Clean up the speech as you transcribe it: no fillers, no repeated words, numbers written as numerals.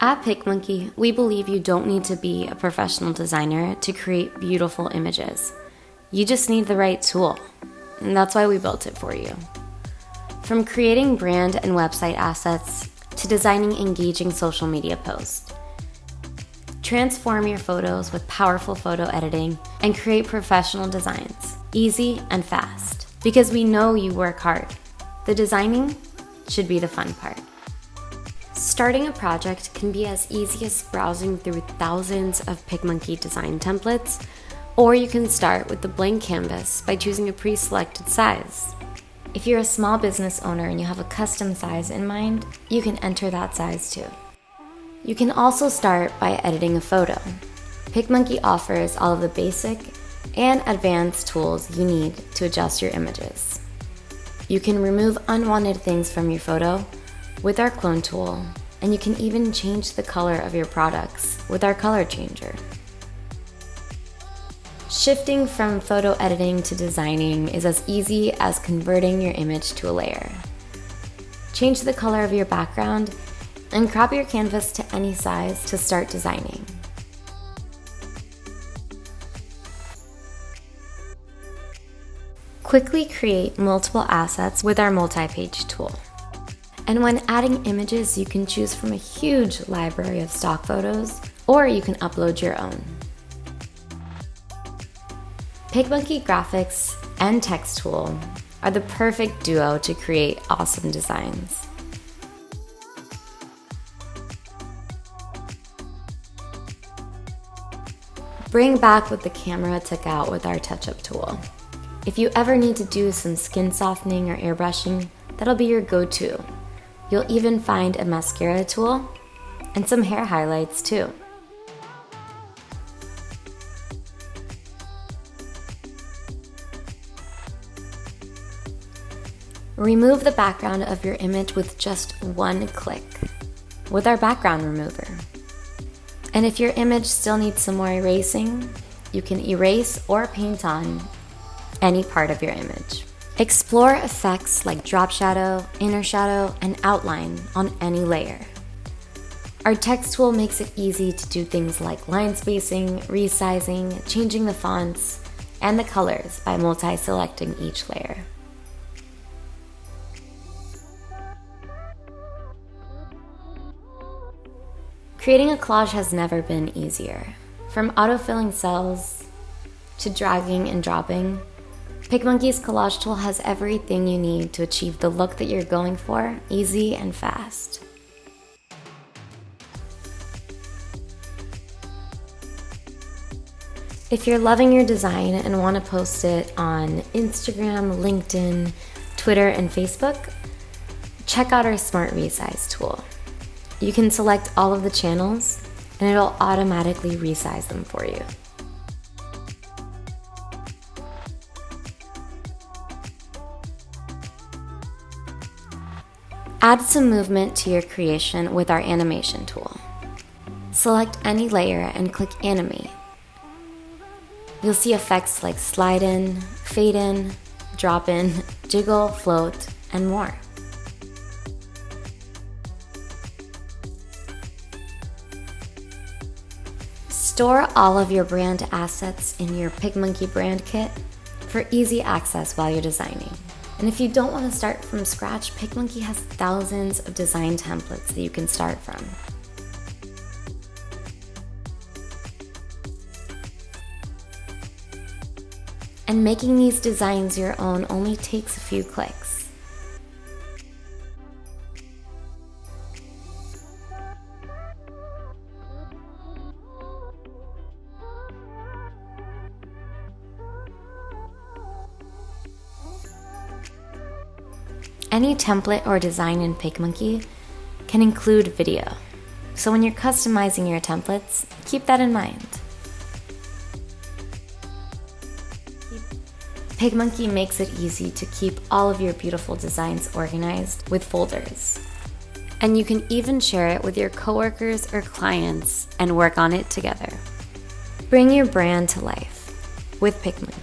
At PicMonkey, we believe you don't need to be a professional designer to create beautiful images. You just need the right tool, and that's why we built it for you. From creating brand and website assets to designing engaging social media posts. Transform your photos with powerful photo editing and create professional designs, easy and fast. Because we know you work hard. The designing should be the fun part. Starting a project can be as easy as browsing through thousands of PicMonkey design templates, or you can start with the blank canvas by choosing a pre-selected size. If you're a small business owner and you have a custom size in mind, you can enter that size too. You can also start by editing a photo. PicMonkey offers all of the basic and advanced tools you need to adjust your images. You can remove unwanted things from your photo with our clone tool, and you can even change the color of your products with our color changer. Shifting from photo editing to designing is as easy as converting your image to a layer. Change the color of your background and crop your canvas to any size to start designing. Quickly create multiple assets with our multi-page tool. And when adding images, you can choose from a huge library of stock photos, or you can upload your own. PicMonkey graphics and text tool are the perfect duo to create awesome designs. Bring back what the camera took out with our touch-up tool. If you ever need to do some skin softening or airbrushing, that'll be your go-to. You'll even find a mascara tool and some hair highlights too. Remove the background of your image with just one click with our background remover. And if your image still needs some more erasing, you can erase or paint on any part of your image. Explore effects like drop shadow, inner shadow, and outline on any layer. Our text tool makes it easy to do things like line spacing, resizing, changing the fonts, and the colors by multi-selecting each layer. Creating a collage has never been easier. From autofilling cells to dragging and dropping, PicMonkey's collage tool has everything you need to achieve the look that you're going for, easy and fast. If you're loving your design and want to post it on Instagram, LinkedIn, Twitter, and Facebook, check out our Smart Resize tool. You can select all of the channels and it'll automatically resize them for you. Add some movement to your creation with our animation tool. Select any layer and click Animate. You'll see effects like slide in, fade in, drop in, jiggle, float, and more. Store all of your brand assets in your PicMonkey brand kit for easy access while you're designing. And if you don't want to start from scratch, PicMonkey has thousands of design templates that you can start from. And making these designs your own only takes a few clicks. Any template or design in PicMonkey can include video. So when you're customizing your templates, keep that in mind. PicMonkey makes it easy to keep all of your beautiful designs organized with folders. And you can even share it with your coworkers or clients and work on it together. Bring your brand to life with PicMonkey.